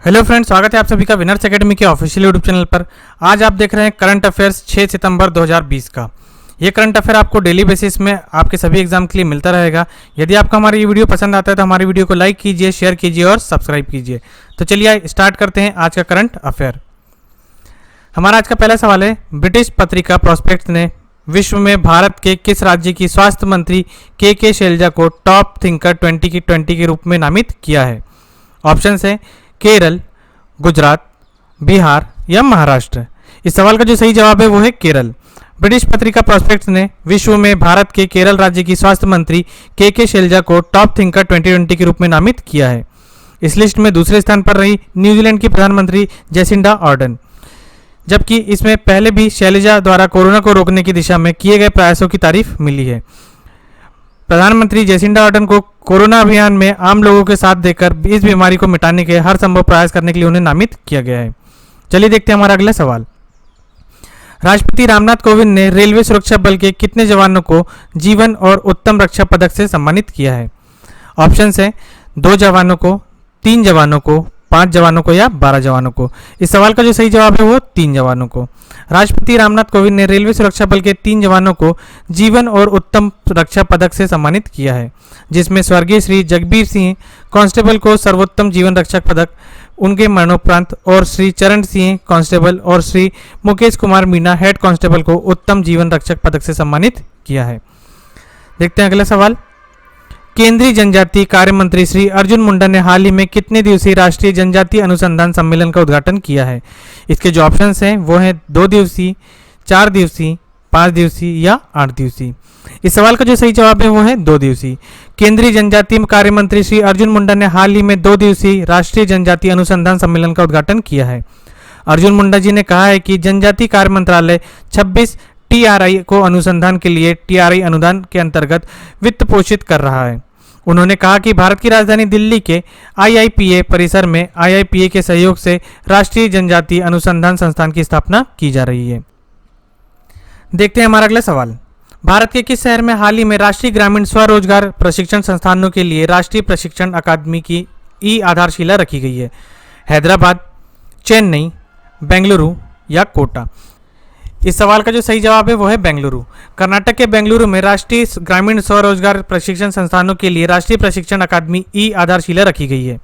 Hello friends, स्वागत है आप सभी का विनर्स एकेडमी के ऑफिशियल यूट्यूब चैनल पर। आज आप देख रहे हैं करंट अफेयर्स 6 सितंबर 2020 का। ये करंट अफेयर आपको डेली बेसिस में आपके सभी एग्जाम के लिए मिलता रहेगा। यदि आपको हमारा ये वीडियो पसंद आता है तो हमारी वीडियो को लाइक कीजिए, शेयर कीजिए और सब्सक्राइब कीजिए। तो चलिए स्टार्ट करते हैं आज का करंट अफेयर। हमारा आज का पहला सवाल है, ब्रिटिश पत्रिका प्रोस्पेक्ट ने विश्व में भारत के किस राज्य की स्वास्थ्य मंत्री के शैलजा को टॉप थिंकर 2020 के रूप में नामित किया है? ऑप्शन है केरल, गुजरात, बिहार या महाराष्ट्र। इस सवाल का जो सही जवाब है वो है केरल। ब्रिटिश पत्रिका प्रोस्पेक्ट्स ने विश्व में भारत के केरल राज्य की स्वास्थ्य मंत्री के शैलजा को टॉप थिंकर 2020 के रूप में नामित किया है। इस लिस्ट में दूसरे स्थान पर रही न्यूजीलैंड की प्रधानमंत्री जेसिंडा आर्डर्न, जबकि इसमें पहले भी शैलजा द्वारा कोरोना को रोकने की दिशा में किए गए प्रयासों की तारीफ मिली है। प्रधानमंत्री जेसिंडा आर्डर्न को कोरोना अभियान में आम लोगों के साथ देकर इस बीमारी को मिटाने के हर संभव प्रयास करने के लिए उन्हें नामित किया गया है। चलिए देखते हैं हमारा अगला सवाल। राष्ट्रपति रामनाथ कोविंद ने रेलवे सुरक्षा बल के कितने जवानों को जीवन और उत्तम रक्षा पदक से सम्मानित किया है? ऑप्शन है 2 जवानों को, 3 जवानों को, 5 जवानों को या 12 जवानों को। इस सवाल का जो सही जवाब है वो 3 जवानों को। राष्ट्रपति रामनाथ कोविंद ने रेलवे सुरक्षा बल के 3 जवानों को जीवन और उत्तम रक्षा पदक से सम्मानित किया है, जिसमें स्वर्गीय श्री जगबीर सिंह कांस्टेबल को सर्वोत्तम जीवन रक्षक पदक उनके मरणोपरांत और श्री चरण सिंह कांस्टेबल और श्री मुकेश कुमार मीना हेड कांस्टेबल को उत्तम जीवन रक्षक पदक से सम्मानित किया है। देखते हैं अगला सवाल। केंद्रीय जनजातीय कार्य मंत्री श्री अर्जुन मुंडा ने हाल ही में कितने दिवसीय राष्ट्रीय जनजातीय अनुसंधान सम्मेलन का उद्घाटन किया है? इसके जो ऑप्शंस हैं वो हैं 2 दिवसीय, 4 दिवसीय, 5 दिवसीय या 8 दिवसीय। इस सवाल का जो सही जवाब है वो है 2 दिवसीय। केंद्रीय जनजातीय कार्य मंत्री श्री अर्जुन मुंडा ने हाल ही में 2 दिवसीय राष्ट्रीय जनजातीय अनुसंधान सम्मेलन का उद्घाटन किया है। अर्जुन मुंडा जी ने कहा है कि जनजातीय कार्य मंत्रालय 26 TRI को अनुसंधान के लिए TRI अनुदान के अंतर्गत वित्त पोषित कर रहा है। उन्होंने कहा कि भारत की राजधानी दिल्ली के IIPA परिसर में IIPA के सहयोग से राष्ट्रीय जनजातीय अनुसंधान संस्थान की स्थापना की जा रही है। देखते हैं हमारा अगला सवाल। भारत के किस शहर में हाल ही में राष्ट्रीय ग्रामीण स्वरोजगार प्रशिक्षण संस्थानों के लिए राष्ट्रीय प्रशिक्षण अकादमी की आधारशिला रखी गई है? हैदराबाद, चेन्नई, बेंगलुरु या कोटा। इस सवाल का जो सही जवाब है वो है बेंगलुरु। कर्नाटक के बेंगलुरु में राष्ट्रीय ग्रामीण स्वरोजगार प्रशिक्षण संस्थानों के लिए राष्ट्रीय प्रशिक्षण अकादमी आधारशिला रखी गई है।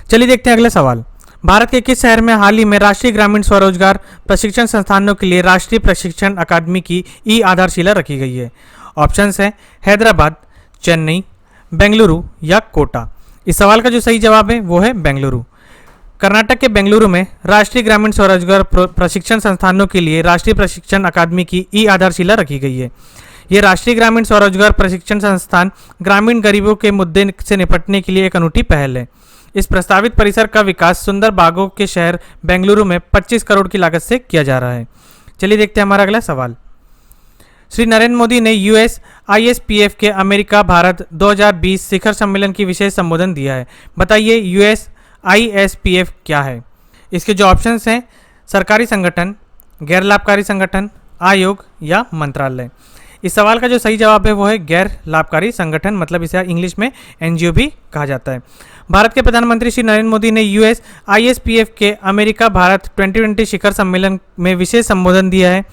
चलिए देखते हैं अगला सवाल। भारत के किस शहर में हाल ही में राष्ट्रीय ग्रामीण स्वरोजगार प्रशिक्षण संस्थानों के लिए राष्ट्रीय प्रशिक्षण अकादमी की आधारशिला रखी गई है? ऑप्शंस है हैदराबाद, चेन्नई, बेंगलुरु या कोटा। इस सवाल का जो सही जवाब है वो है बेंगलुरु। कर्नाटक के बेंगलुरु में राष्ट्रीय ग्रामीण स्वरोजगार प्रशिक्षण संस्थानों के लिए राष्ट्रीय प्रशिक्षण अकादमी की आधारशिला रखी गई है। ये राष्ट्रीय ग्रामीण स्वरोजगार प्रशिक्षण संस्थान ग्रामीण गरीबों के मुद्दे से निपटने के लिए एक अनूठी पहल है। इस प्रस्तावित परिसर का विकास सुंदर बागों के शहर बेंगलुरु में 25 करोड़ की लागत से किया जा रहा है। चलिए देखते हैं हमारा अगला सवाल। श्री नरेंद्र मोदी ने US ISPF के अमेरिका भारत 2020 शिखर सम्मेलन की विशेष संबोधन दिया है। बताइए US ISPF क्या है? इसके जो ऑप्शंस हैं सरकारी संगठन, गैर लाभकारी संगठन, आयोग या मंत्रालय। इस सवाल का जो सही जवाब है वो है गैर लाभकारी संगठन, मतलब इसे इंग्लिश में NGO भी कहा जाता है। भारत के प्रधानमंत्री श्री नरेंद्र मोदी ने US ISPF के अमेरिका भारत 2020 शिखर सम्मेलन में विशेष संबोधन दिया है।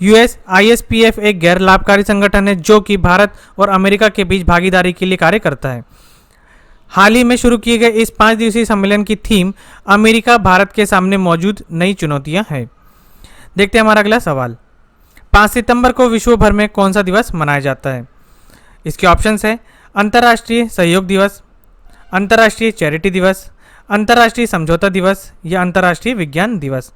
US ISPF एक गैर लाभकारी संगठन है जो कि भारत और अमेरिका के बीच भागीदारी के लिए कार्य करता है। हाल ही में शुरू किए गए इस 5 दिवसीय सम्मेलन की थीम अमेरिका भारत के सामने मौजूद नई चुनौतियां है। देखते हैं हमारा अगला सवाल। 5 सितंबर को विश्व भर में कौन सा दिवस मनाया जाता है? इसके ऑप्शंस है अंतर्राष्ट्रीय सहयोग दिवस, अंतर्राष्ट्रीय चैरिटी दिवस, अंतर्राष्ट्रीय समझौता दिवस या अंतर्राष्ट्रीय विज्ञान दिवस।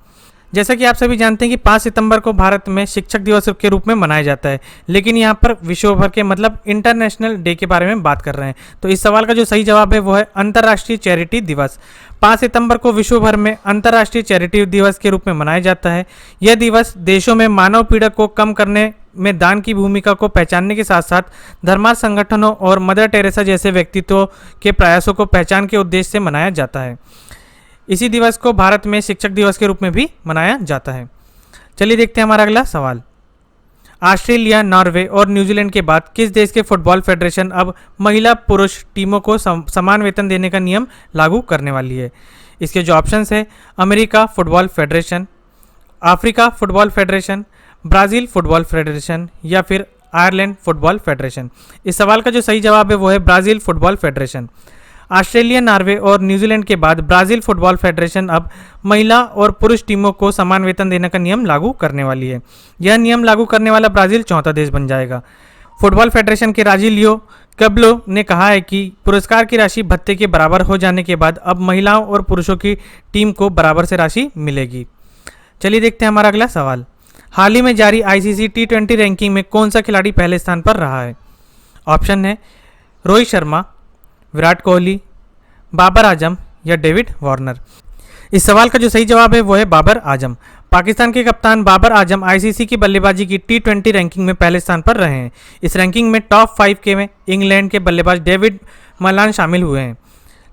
जैसा कि आप सभी जानते हैं कि 5 सितंबर को भारत में शिक्षक दिवस के रूप में मनाया जाता है, लेकिन यहाँ पर विश्व भर के मतलब इंटरनेशनल डे के बारे में बात कर रहे हैं। तो इस सवाल का जो सही जवाब है वो है अंतर्राष्ट्रीय चैरिटी दिवस। 5 सितंबर को विश्व भर में अंतर्राष्ट्रीय चैरिटी दिवस के रूप में मनाया जाता है। यह दिवस देशों में मानव पीड़ा को कम करने में दान की भूमिका को पहचानने के साथ साथ धर्मार्थ संगठनों और मदर टेरेसा जैसे व्यक्तित्वों के प्रयासों को पहचान के उद्देश्य से मनाया जाता है। इसी दिवस को भारत में शिक्षक दिवस के रूप में भी मनाया जाता है। चलिए देखते हैं हमारा अगला सवाल। ऑस्ट्रेलिया, नॉर्वे और न्यूजीलैंड के बाद किस देश के फुटबॉल फेडरेशन अब महिला पुरुष टीमों को समान वेतन देने का नियम लागू करने वाली है? इसके जो ऑप्शंस है America football federation, Africa football federation, Brazil football federation या फिर आयरलैंड फुटबॉल फेडरेशन। इस सवाल का जो सही जवाब है वो है Brazil football federation. Australia, Norway और न्यूजीलैंड के बाद ब्राज़ील फुटबॉल फेडरेशन अब महिला और पुरुष टीमों को समान वेतन देने का नियम लागू करने वाली है। यह नियम लागू करने वाला ब्राज़ील चौथा देश बन जाएगा। फुटबॉल फेडरेशन के राजी लियो कब्लो ने कहा है कि पुरस्कार की राशि भत्ते के बराबर हो जाने के बाद अब महिलाओं और पुरुषों की टीम को बराबर से राशि मिलेगी। चलिए देखते हैं हमारा अगला सवाल। हाल ही में जारी आईसीसी टी20 रैंकिंग में कौन सा खिलाड़ी पहले स्थान पर रहा है? ऑप्शन है रोहित शर्मा, विराट कोहली, बाबर आजम या डेविड वार्नर। इस सवाल का जो सही जवाब है वो है बाबर आजम। पाकिस्तान के कप्तान बाबर आजम आईसीसी की बल्लेबाजी की टी20 रैंकिंग में पहले स्थान पर रहे हैं। इस रैंकिंग में टॉप 5 के में इंग्लैंड के बल्लेबाज डेविड मलान शामिल हुए हैं।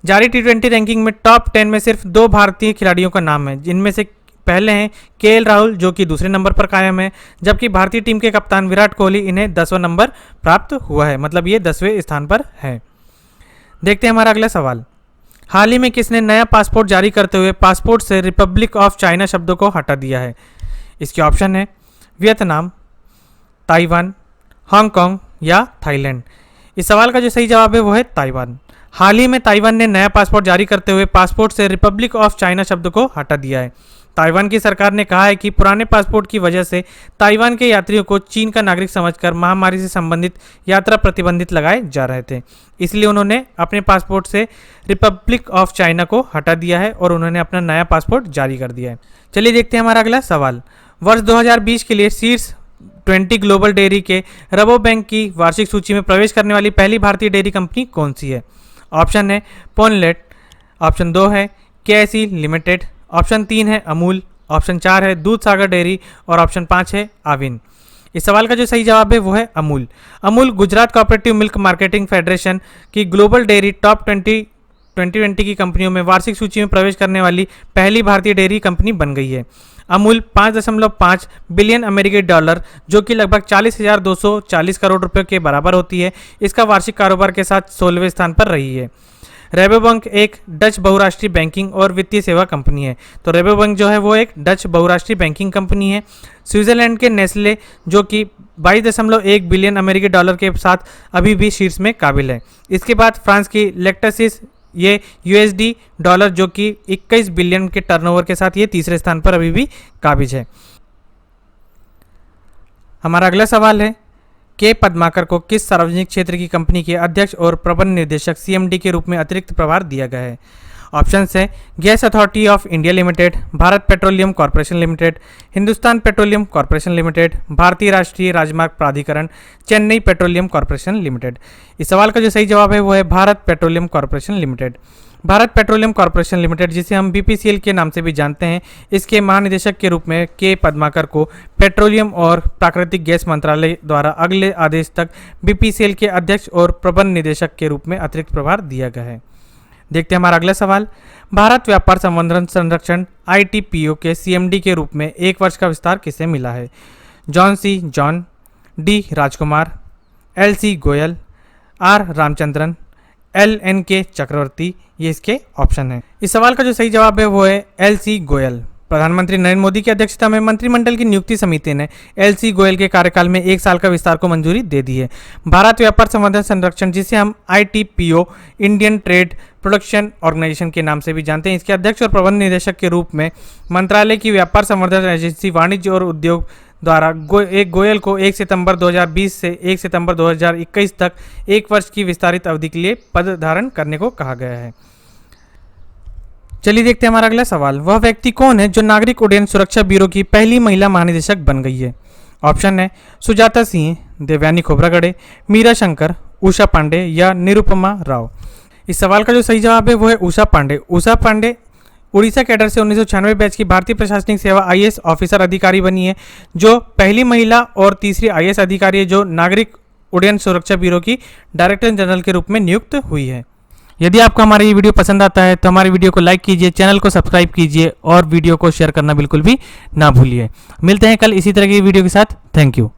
जारी टी20 रैंकिंग में टॉप 10 में सिर्फ 2 भारतीय खिलाड़ियों का नाम है, जिनमें से पहले हैं केएल राहुल जो कि दूसरे नंबर पर कायम है, जबकि भारतीय टीम के कप्तान विराट कोहली इन्हें 10वां नंबर प्राप्त हुआ है, मतलब ये 10वें स्थान पर है। देखते हैं हमारा अगला सवाल। हाल ही में किसने नया पासपोर्ट जारी करते हुए पासपोर्ट से रिपब्लिक ऑफ चाइना शब्दों को हटा दिया है? इसके ऑप्शन है वियतनाम, ताइवान, हांगकांग या थाईलैंड। इस सवाल का जो सही जवाब है वो है ताइवान। हाल ही में ताइवान ने नया पासपोर्ट जारी करते हुए पासपोर्ट से रिपब्लिक ऑफ चाइना शब्द को हटा दिया है। ताइवान की सरकार ने कहा है कि पुराने पासपोर्ट की वजह से ताइवान के यात्रियों को चीन का नागरिक समझकर महामारी से संबंधित यात्रा प्रतिबंधित लगाए जा रहे थे, इसलिए उन्होंने अपने पासपोर्ट से रिपब्लिक ऑफ चाइना को हटा दिया है और उन्होंने अपना नया पासपोर्ट जारी कर दिया है। चलिए देखते हैं हमारा अगला सवाल। वर्ष 2020 के लिए शीर्ष 20 ग्लोबल डेयरी के रबोबैंक की वार्षिक सूची में प्रवेश करने वाली पहली भारतीय डेयरी कंपनी कौन सी है? ऑप्शन है पोनलेट, ऑप्शन 2 है केएसई लिमिटेड, ऑप्शन 3 है अमूल, ऑप्शन 4 है दूध सागर डेयरी और ऑप्शन 5 है आविन। इस सवाल का जो सही जवाब है वो है Amul. Amul Gujarat cooperative milk marketing federation की ग्लोबल डेयरी टॉप 2020 की कंपनियों में वार्षिक सूची में प्रवेश करने वाली पहली भारतीय डेयरी कंपनी बन गई है। अमूल 5.5 बिलियन अमेरिकी डॉलर जो कि लगभग 40,240 करोड़ रुपए के बराबर होती है, इसका वार्षिक कारोबार के साथ 16वें स्थान पर रही है। रेबोबैंक एक डच बहुराष्ट्रीय बैंकिंग और वित्तीय सेवा कंपनी है। तो रेबोबैंक जो है वो एक डच बहुराष्ट्रीय बैंकिंग कंपनी है। स्विट्जरलैंड के नेस्ले जो कि 22.1 बिलियन अमेरिकी डॉलर के साथ अभी भी शीर्ष में काबिल है। इसके बाद फ्रांस की लेक्टसिस ये यूएसडी डॉलर जो कि 21 बिलियन के टर्नओवर के साथ ये तीसरे स्थान पर अभी भी काबिज है। हमारा अगला सवाल है के पद्माकर को किस सार्वजनिक क्षेत्र की कंपनी के अध्यक्ष और प्रबंध निर्देशक सीएमडी के रूप में अतिरिक्त प्रभार दिया गया है? ऑप्शंस है gas authority of India limited, Bharat petroleum corporation limited, Hindustan petroleum corporation limited, भारतीय राष्ट्रीय राजमार्ग प्राधिकरण, चेन्नई पेट्रोलियम कॉर्पोरेशन लिमिटेड। इस सवाल का जो सही जवाब है वो है Bharat petroleum corporation limited. Bharat petroleum corporation limited, जिसे हम बीपीसीएल के नाम से भी जानते हैं, इसके महानिदेशक के रूप में के पद्माकर को पेट्रोलियम और प्राकृतिक गैस मंत्रालय द्वारा अगले आदेश तक बीपीसीएल के अध्यक्ष और प्रबंध निदेशक के रूप में अतिरिक्त प्रभार दिया गया है। देखते हैं हमारा अगला सवाल। भारत व्यापार संवर्धन संरक्षण आईटीपीओ के सीएमडी के रूप में 1 वर्ष का विस्तार किसे मिला है? John C John, D Rajkumar, L C Goyal, R Ramachandran, L N K Chakravarti, ये इसके ऑप्शन है। इस सवाल का जो सही जवाब है वो है एल सी गोयल। प्रधानमंत्री नरेंद्र मोदी की अध्यक्षता में मंत्रिमंडल की नियुक्ति समिति ने एल सी गोयल के कार्यकाल में 1 साल का विस्तार को मंजूरी दे दी है। भारत व्यापार संवर्धन संरक्षण, जिसे हम ITPO Indian trade production organisation के नाम से भी जानते हैं, इसके अध्यक्ष और प्रबंध निदेशक के रूप में मंत्रालय की व्यापार संवर्धन एजेंसी वाणिज्य और उद्योग द्वारा गोयल को 1 सितंबर 2020 से 1 सितंबर 2021 तक 1 वर्ष की विस्तारित अवधि के लिए पद धारण करने को कहा गया है। चलिए देखते हैं हमारा अगला सवाल। वह व्यक्ति कौन है जो नागरिक उड्डयन सुरक्षा ब्यूरो की पहली महिला महानिदेशक बन गई है? ऑप्शन है सुजाता सिंह, देवयानी खोब्रागडे, मीरा शंकर, उषा पांडे या निरुपमा राव। इस सवाल का जो सही जवाब है वो है उषा पांडे। उषा पांडे उड़ीसा कैडर से 1996 बैच की भारतीय प्रशासनिक सेवा आईएएस ऑफिसर अधिकारी बनी है, जो पहली महिला और तीसरी आईएएस अधिकारी है जो नागरिक उड्डयन सुरक्षा ब्यूरो की डायरेक्टर जनरल के रूप में नियुक्त हुई है। यदि आपको हमारा ये वीडियो पसंद आता है तो हमारे वीडियो को लाइक कीजिए, चैनल को सब्सक्राइब कीजिए और वीडियो को शेयर करना बिल्कुल भी ना भूलिए। मिलते हैं कल इसी तरह की वीडियो के साथ। Thank you.